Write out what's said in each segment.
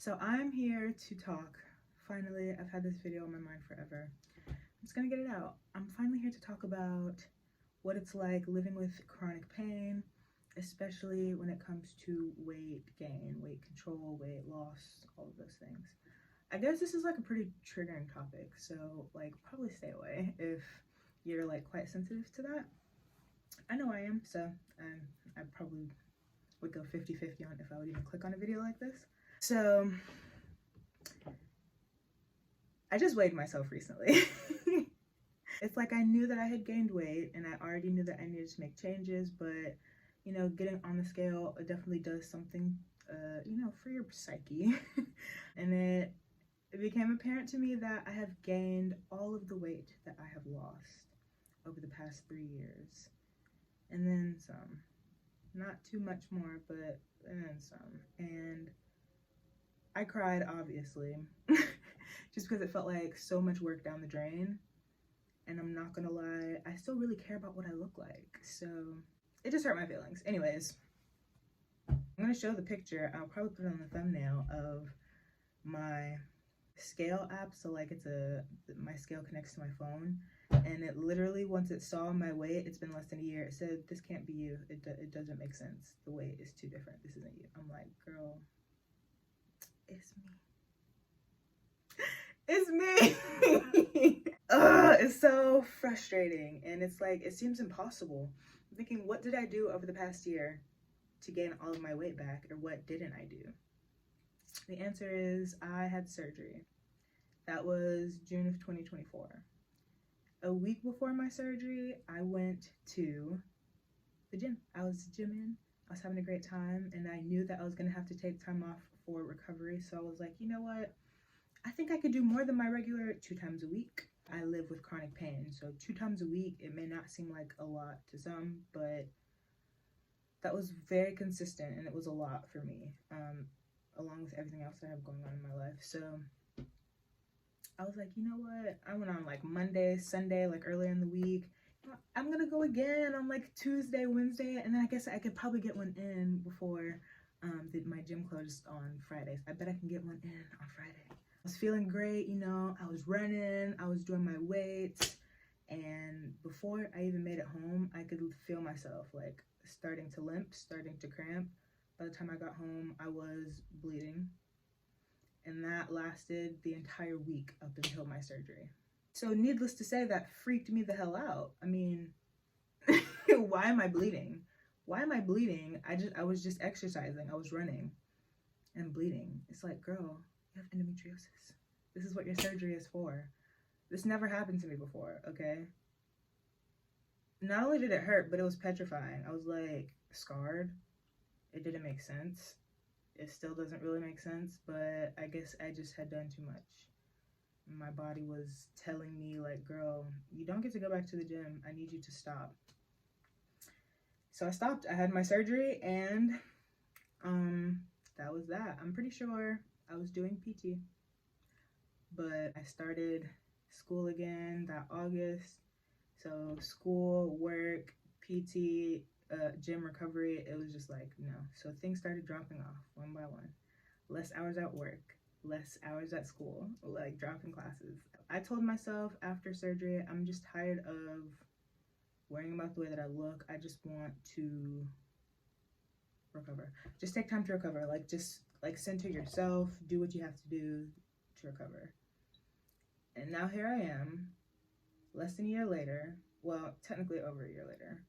So I'm here to talk. Finally, I've had this video on my mind forever. I'm just gonna get it out. I'm finally here to talk about what it's like living with chronic pain, especially when it comes to weight gain, weight control, weight loss, all of those things. I guess this is like a pretty triggering topic, so like probably stay away if you're like quite sensitive to that. I know I am, so I probably would go 50-50 on if I would even click on a video like this. So I just weighed myself recently. It's like I knew that I had gained weight and I already knew that I needed to make changes, but you know, getting on the scale definitely does something, you know, for your psyche. And it became apparent to me that I have gained all of the weight that I have lost over the past 3 years. And then some. Not too much more, but then some. And I cried, obviously, just because it felt like so much work down the drain. And I'm not gonna lie, I still really care about what I look like. So it just hurt my feelings. Anyways, I'm gonna show the picture. I'll probably put it on the thumbnail of my scale app. So like my scale connects to my phone. And it literally, once it saw my weight, it's been less than a year, it said, "This can't be you. It doesn't make sense. The weight is too different. This isn't you." I'm like, girl, it's me. It's me. It's so frustrating. And it's like, it seems impossible. I'm thinking, what did I do over the past year to gain all of my weight back? Or what didn't I do? The answer is I had surgery. That was June of 2024. A week before my surgery, I went to the gym. I was gymming. I was having a great time, and I knew that I was gonna have to take time off for recovery. So I was like, you know what? I think I could do more than my regular 2 times a week. I live with chronic pain, so 2 times a week, it may not seem like a lot to some, but that was very consistent, and it was a lot for me, along with everything else that I have going on in my life. So I was like, you know what? I went on like Monday, Sunday, like earlier in the week. I'm gonna go again on like Tuesday, Wednesday, and then I guess I could probably get one in before my gym closed on Fridays. I bet I can get one in on Friday. I was feeling great, you know, I was running, I was doing my weights, and before I even made it home, I could feel myself like starting to limp, starting to cramp. By the time I got home, I was bleeding. And that lasted the entire week up until my surgery. So needless to say, that freaked me the hell out. I mean, why am I bleeding? Why am I bleeding? I was just exercising. I was running and bleeding. It's like, girl, you have endometriosis. This is what your surgery is for. This never happened to me before, okay? Not only did it hurt, but it was petrifying. I was like scarred. It didn't make sense. It still doesn't really make sense, but I guess I just had done too much. My body was telling me like, girl, you don't get to go back to the gym. I need you to stop. So I stopped. I had my surgery, and that was that. I'm pretty sure I was doing PT, but I started school again that August. So school, work, PT, gym, recovery, it was just like, no. So things started dropping off one by one. Less hours at work, less hours at school, like dropping classes. I told myself after surgery, I'm just tired of worrying about the way that I look. I just want to recover. Just take time to recover. Like, just like center yourself, do what you have to do to recover. And now here I am, less than a year later. Well, technically over a year later.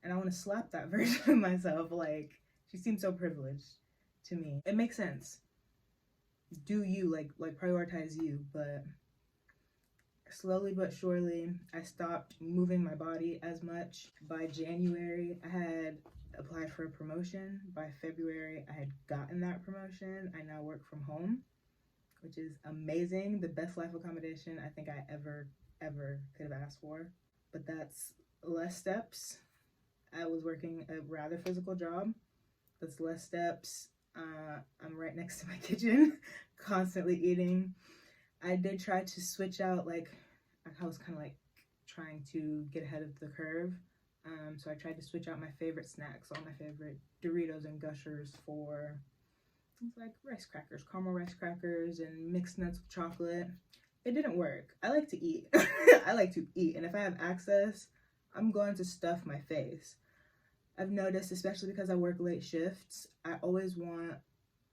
And I want to slap that version of myself. Like, she seems so privileged to me. It makes sense. Do you, like prioritize you, but slowly but surely, I stopped moving my body as much. By January, I had applied for a promotion. By February, I had gotten that promotion. I now work from home, which is amazing. The best life accommodation I think I ever could have asked for. But that's less steps. I was working a rather physical job. That's less steps. I'm right next to my kitchen, constantly eating. I did try to switch out, like, I was kind of like trying to get ahead of the curve. So I tried to switch out my favorite snacks, all my favorite Doritos and Gushers for It's like rice crackers, caramel rice crackers, and mixed nuts with chocolate. It didn't work. I like to eat. I like to eat, and if I have access, I'm going to stuff my face. I've noticed, especially because I work late shifts, I always want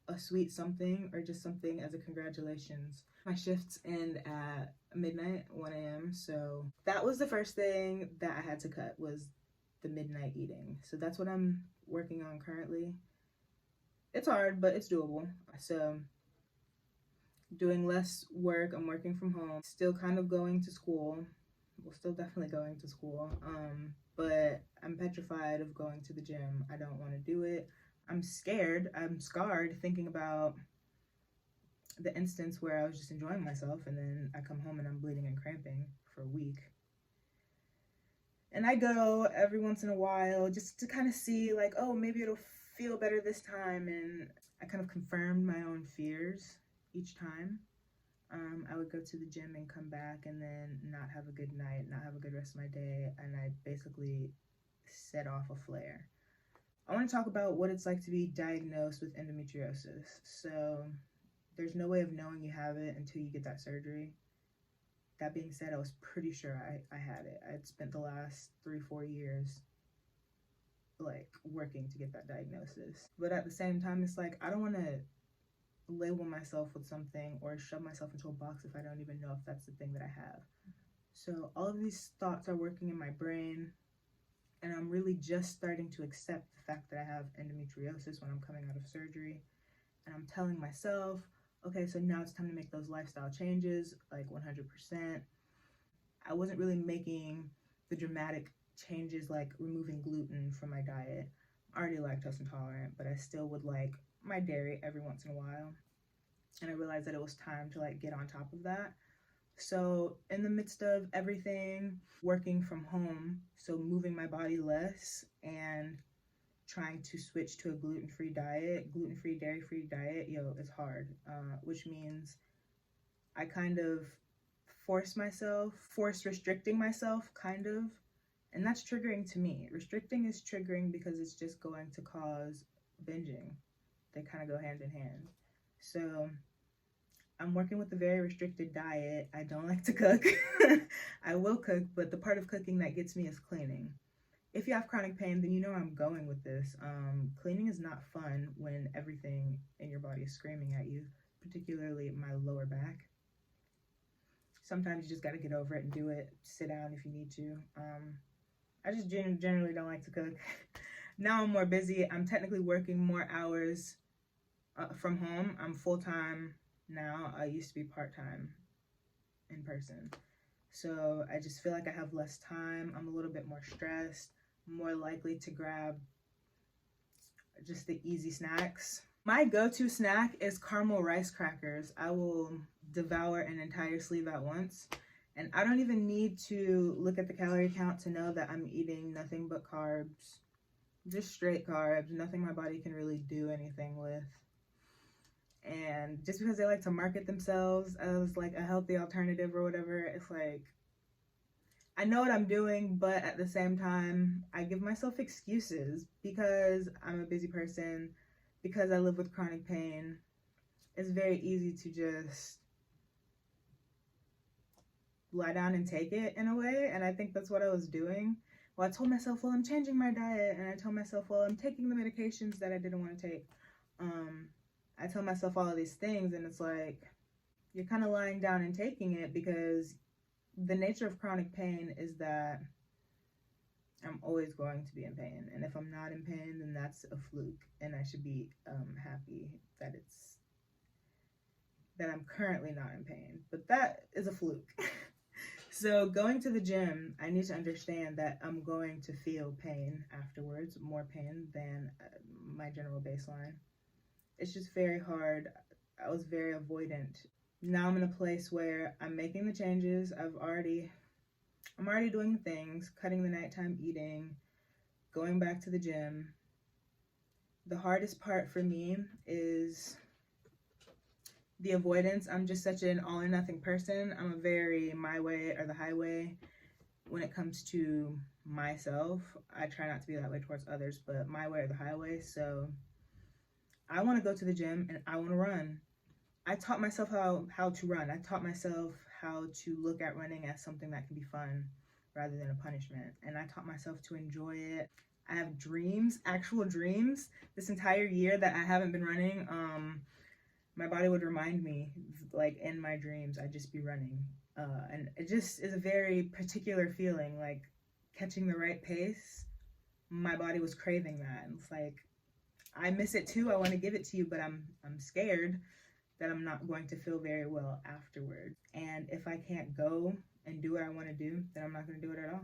a sweet something or just something as a congratulations. My shifts end at midnight, 1 a.m. So that was the first thing that I had to cut, was the midnight eating. So that's what I'm working on currently. It's hard, but it's doable. So doing less work, I'm working from home, still kind of going to school. Well, still definitely going to school. But I'm petrified of going to the gym. I don't want to do it. I'm scared. I'm scarred thinking about the instance where I was just enjoying myself and then I come home and I'm bleeding and cramping for a week. And I go every once in a while just to kind of see, like, oh, maybe it'll feel better this time. And I kind of confirmed my own fears each time. I would go to the gym and come back and then not have a good night, not have a good rest of my day, and I basically set off a flare. I want to talk about what it's like to be diagnosed with endometriosis. So there's no way of knowing you have it until you get that surgery. That being said, I was pretty sure I had it. I'd spent the last 3-4 years like working to get that diagnosis. But at the same time, it's like, I don't want to label myself with something or shove myself into a box if I don't even know if that's the thing that I have. So all of these thoughts are working in my brain, and I'm really just starting to accept the fact that I have endometriosis when I'm coming out of surgery. And I'm telling myself, okay, so now it's time to make those lifestyle changes, like 100%. I wasn't really making the dramatic changes like removing gluten from my diet. I'm already lactose intolerant, but I still would like my dairy every once in a while. And I realized that it was time to like get on top of that. So in the midst of everything, working from home, so moving my body less and trying to switch to a gluten-free diet, gluten-free, dairy-free diet, it's hard, which means I kind of forced restricting myself, kind of, and that's triggering to me. Restricting is triggering because it's just going to cause binging. They kind of go hand in hand. So I'm working with a very restricted diet. I don't like to cook. I will cook, but the part of cooking that gets me is cleaning. If you have chronic pain, then you know I'm going with this. Cleaning is not fun when everything in your body is screaming at you, particularly my lower back. Sometimes you just got to get over it and do it. Sit down if you need to. I just generally don't like to cook. Now I'm more busy. I'm technically working more hours from home. I'm full-time now. I used to be part-time in person. So I just feel like I have less time. I'm a little bit more stressed, more likely to grab just the easy snacks. My go-to snack is caramel rice crackers. I will devour an entire sleeve at once. And I don't even need to look at the calorie count to know that I'm eating nothing but carbs. Just straight carbs, nothing my body can really do anything with. And just because they like to market themselves as like a healthy alternative or whatever, it's like, I know what I'm doing, but at the same time, I give myself excuses because I'm a busy person, because I live with chronic pain. It's very easy to just lie down and take it in a way, and I think that's what I was doing. Well, I told myself, well, I'm changing my diet, and I told myself, well, I'm taking the medications that I didn't want to take. I tell myself all of these things, and it's like, you're kind of lying down and taking it because the nature of chronic pain is that I'm always going to be in pain. And if I'm not in pain, then that's a fluke, and I should be happy that I'm currently not in pain. But that is a fluke. So going to the gym, I need to understand that I'm going to feel pain afterwards, more pain than my general baseline. It's just very hard. I was very avoidant. Now I'm in a place where I'm making the changes. I'm already doing the things, cutting the nighttime eating, going back to the gym. The hardest part for me is the avoidance. I'm just such an all or nothing person. I'm a very my way or the highway when it comes to myself. I try not to be that way towards others, but my way or the highway. So I want to go to the gym and I want to run. I taught myself how to run. I taught myself how to look at running as something that can be fun rather than a punishment. And I taught myself to enjoy it. I have dreams, actual dreams. This entire year that I haven't been running, my body would remind me, like in my dreams, I'd just be running. And it just is a very particular feeling, like catching the right pace. My body was craving that. And it's like, I miss it too. I want to give it to you, but I'm scared that I'm not going to feel very well afterward. And if I can't go and do what I want to do, then I'm not going to do it at all.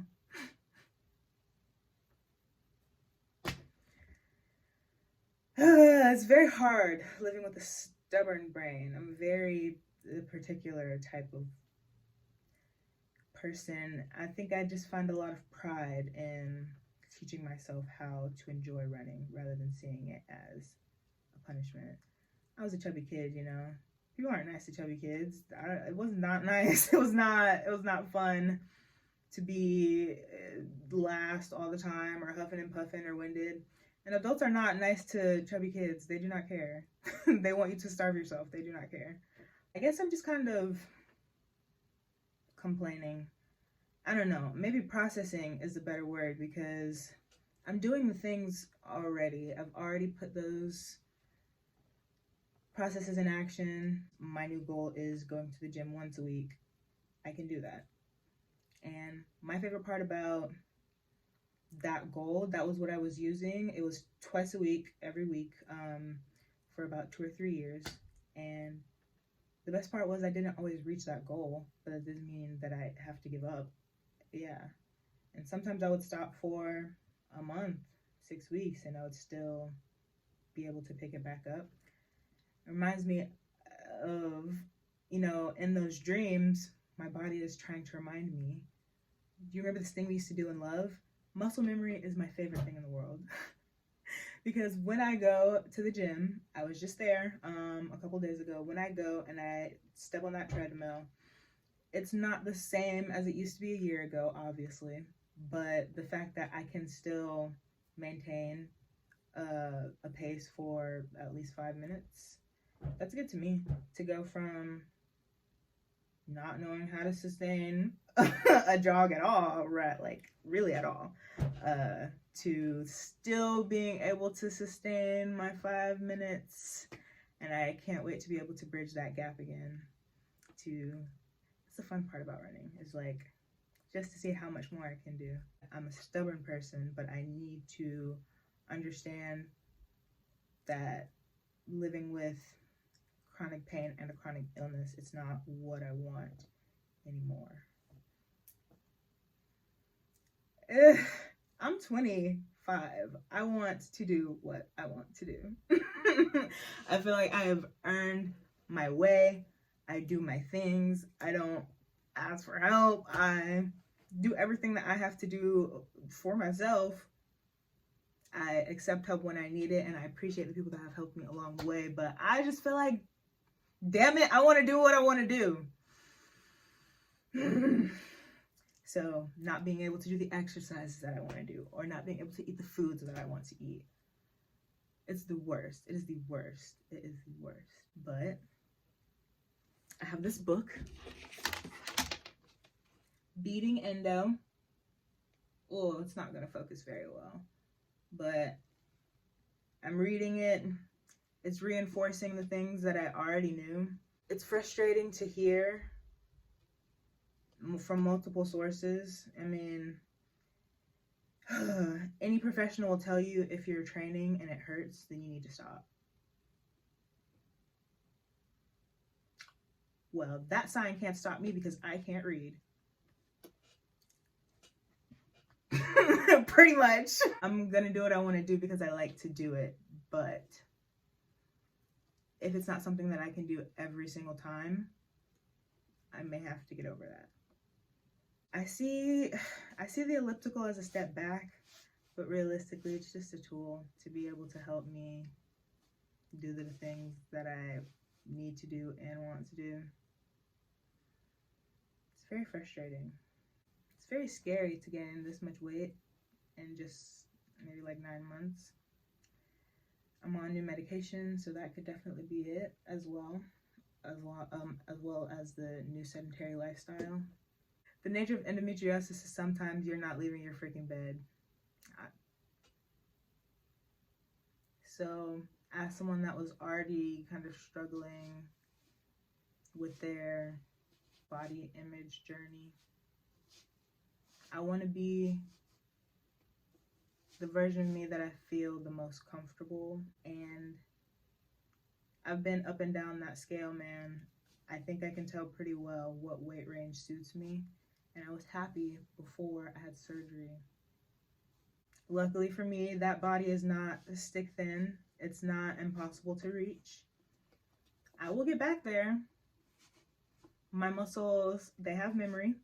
It's very hard living with a stubborn brain. I'm a very particular type of person. I think I just find a lot of pride in teaching myself how to enjoy running rather than seeing it as a punishment. I was a chubby kid, you know. People aren't nice to chubby kids. It was not nice. It was not fun to be last all the time or huffing and puffing or winded. And adults are not nice to chubby kids. They do not care. They want you to starve yourself. They do not care. I guess I'm just kind of complaining. I don't know. Maybe processing is a better word because I'm doing the things already. I've already put those processes in action. My new goal is going to the gym once a week. I can do that. And my favorite part about that goal, that was what I was using. It was twice a week, every week, for about 2 or 3 years. And the best part was I didn't always reach that goal, but it doesn't mean that I have to give up. Yeah. And sometimes I would stop for a month, 6 weeks, and I would still be able to pick it back up. It reminds me of, you know, in those dreams, my body is trying to remind me. Do you remember this thing we used to do in love? Muscle memory is my favorite thing in the world. Because when I go to the gym, I was just there a couple days ago. When I go and I step on that treadmill, it's not the same as it used to be a year ago, obviously. But the fact that I can still maintain a pace for at least 5 minutes, that's good to me. To go from not knowing how to sustain a jog at all, right? Like really at all, to still being able to sustain my 5 minutes, and I can't wait to be able to bridge that gap again. It's the fun part about running, is like just to see how much more I can do. I'm a stubborn person, but I need to understand that living with chronic pain and a chronic illness, it's not what I want anymore. I'm 25. I want to do what I want to do. I feel like I have earned my way. I do my things. I don't ask for help. I do everything that I have to do for myself. I accept help when I need it, and I appreciate the people that have helped me along the way. But I just feel like, damn it, I want to do what I want to do. So not being able to do the exercises that I want to do, or not being able to eat the foods that I want to eat, it's the worst. It is the worst. It is the worst. But I have this book, Beating Endo. Oh, it's not going to focus very well, but I'm reading it. It's reinforcing the things that I already knew. It's frustrating to hear from multiple sources. I mean, any professional will tell you if you're training and it hurts, then you need to stop. Well, that sign can't stop me because I can't read. Pretty much. I'm gonna do what I want to do because I like to do it, but if it's not something that I can do every single time, I may have to get over that. I see the elliptical as a step back, but realistically, it's just a tool to be able to help me do the things that I need to do and want to do. It's very frustrating. It's very scary to gain this much weight in just maybe like 9 months. I'm on new medication, so that could definitely be it as well, as well as the new sedentary lifestyle. The nature of endometriosis is sometimes you're not leaving your freaking bed. So as someone that was already kind of struggling with their body image journey, I want to be the version of me that I feel the most comfortable. And I've been up and down that scale, man. I think I can tell pretty well what weight range suits me. And I was happy before I had surgery. Luckily for me, that body is not stick thin. It's not impossible to reach. I will get back there. My muscles, they have memory.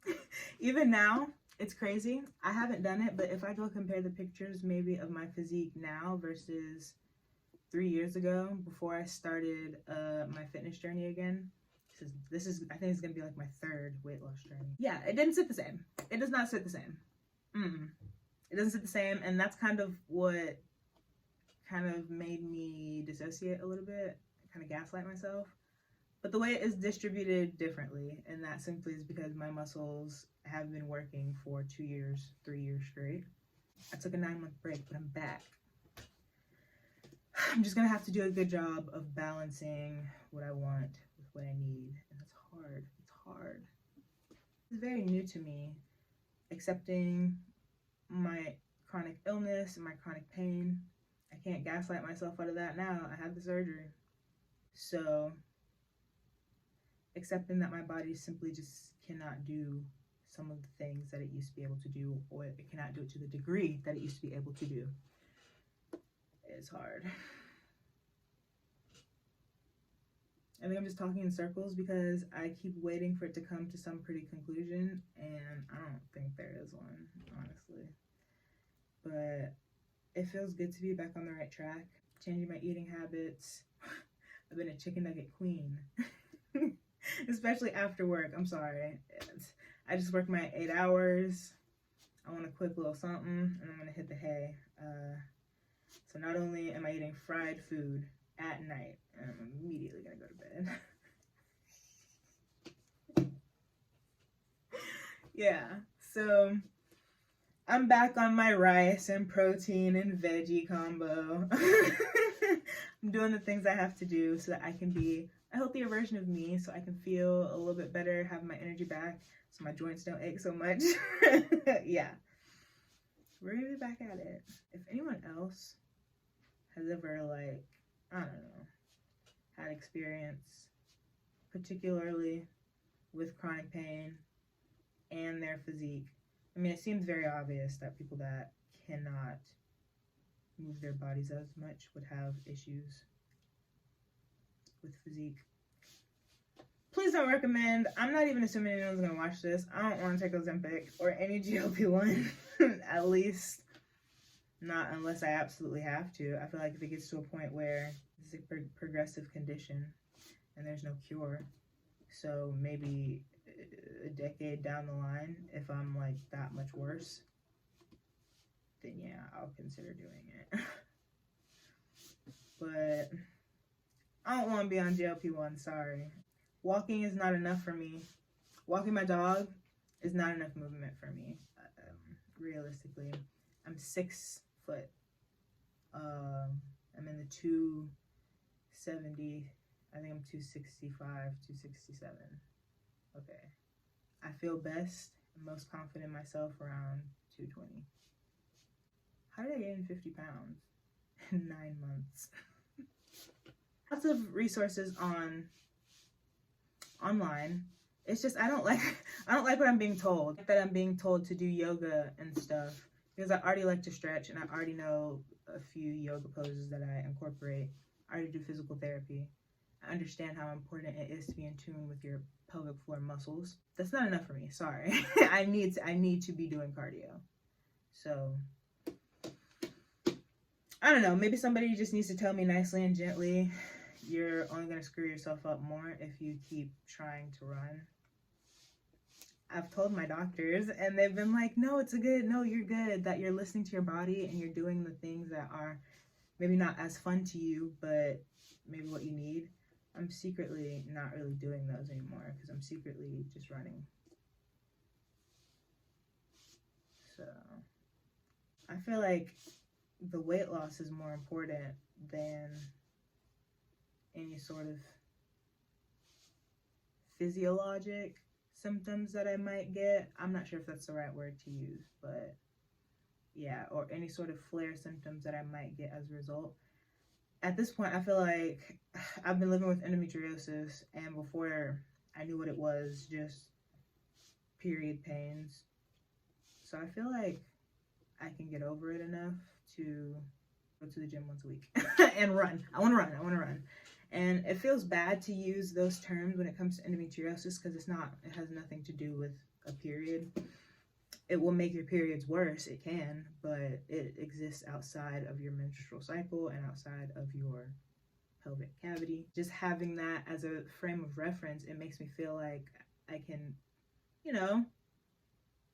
Even now, it's crazy. I haven't done it, but if I go compare the pictures maybe of my physique now versus 3 years ago, before I started my fitness journey again, this is I think it's gonna be like my third weight loss journey. Yeah, it didn't sit the same. It does not sit the same. It doesn't sit the same, and that's kind of what kind of made me dissociate a little bit, kind of gaslight myself. But the way it is distributed differently, and that simply is because my muscles have been working for 2 years, 3 years straight. I took a 9-month break, but I'm back. I'm just gonna have to do a good job of balancing what I want with what I need, and it's hard. It's hard. It's very new to me, accepting my chronic illness and my chronic pain. I can't gaslight myself out of that now. I had the surgery. So accepting that my body simply just cannot do some of the things that it used to be able to do, or it cannot do it to the degree that it used to be able to do, is hard. I think I'm just talking in circles because I keep waiting for it to come to some pretty conclusion, and I don't think there is one, honestly. But it feels good to be back on the right track, changing my eating habits. I've been a chicken nugget queen, especially after work. I'm sorry. I just work my 8 hours. I want a quick little something, and I'm gonna hit the hay. So not only am I eating fried food at night, and I'm immediately gonna go to bed. Yeah, so I'm back on my rice and protein and veggie combo. I'm doing the things I have to do so that I can be a healthier version of me, so I can feel a little bit better, have my energy back, so my joints don't ache so much. Yeah, we're gonna be back at it. If anyone else has ever, like, I don't know, had experience, particularly with chronic pain and their physique, I mean, it seems very obvious that people that cannot move their bodies as much would have issues with physique. Please don't recommend. I'm not even assuming anyone's gonna watch this. I don't want to take Ozempic or any GLP-1, at least not unless I absolutely have to. I feel like if it gets to a point where it's a progressive condition and there's no cure, so maybe a decade down the line, if I'm like that much worse, then yeah, I'll consider doing it. But I don't want to be on GLP-1, sorry. Walking is not enough for me. Walking my dog is not enough movement for me, realistically. I'm 6 foot. I'm in the 270. I think I'm 265, 267. Okay. I feel best and most confident in myself around 220. How did I gain 50 pounds in 9 months? Lots of resources online. It's just I don't like what I'm being told. That I'm being told to do yoga and stuff, because I already like to stretch and I already know a few yoga poses that I incorporate. I already do physical therapy. I understand how important it is to be in tune with your pelvic floor muscles. That's not enough for me, sorry. I need to be doing cardio. So I don't know, maybe somebody just needs to tell me nicely and gently, you're only going to screw yourself up more if you keep trying to run. I've told my doctors and they've been like, no, you're good, that you're listening to your body and you're doing the things that are maybe not as fun to you, but maybe what you need. I'm secretly not really doing those anymore because I'm secretly just running. So I feel like the weight loss is more important than any sort of physiologic symptoms that I might get. I'm not sure if that's the right word to use, but yeah, or any sort of flare symptoms that I might get as a result. At this point, I feel like I've been living with endometriosis, and before I knew what it was, just period pains. So I feel like I can get over it enough to go to the gym once a week and run. I want to run. And it feels bad to use those terms when it comes to endometriosis because it has nothing to do with a period. It will make your periods worse, it can, but it exists outside of your menstrual cycle and outside of your pelvic cavity. Just having that as a frame of reference, it makes me feel like I can, you know,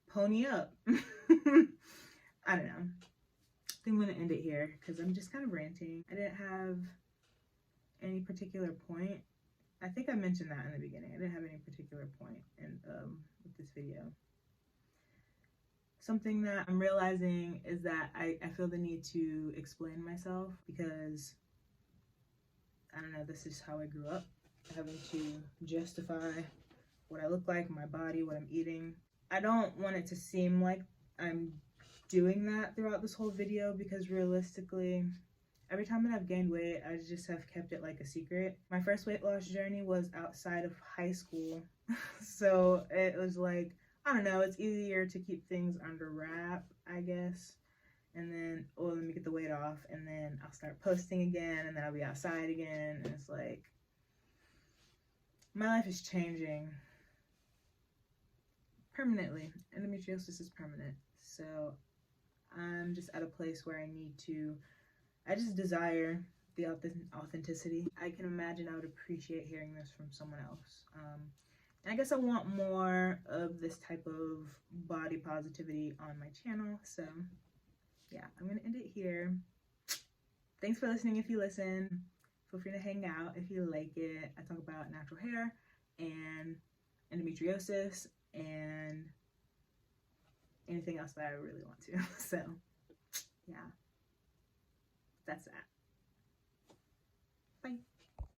pony up. I don't know. I think I'm gonna end it here because I'm just kind of ranting. I didn't have any particular point. I think I mentioned that in the beginning. I didn't have any particular point in with this video. Something that I'm realizing is that I feel the need to explain myself because, I don't know, this is how I grew up, having to justify what I look like, my body, what I'm eating. I don't want it to seem like I'm doing that throughout this whole video because realistically, every time that I've gained weight, I just have kept it like a secret. My first weight loss journey was outside of high school, so it was like, I don't know, it's easier to keep things under wrap, I guess. And then, oh, let me get the weight off, and then I'll start posting again, and then I'll be outside again, and it's like, my life is changing permanently. Endometriosis is permanent, so I'm just at a place where I just desire the authenticity. I can imagine I would appreciate hearing this from someone else. And I guess I want more of this type of body positivity on my channel. So yeah, I'm gonna end it here. Thanks for listening if you listen. Feel free to hang out if you like it. I talk about natural hair and endometriosis and anything else that I really want to. So yeah, that's that.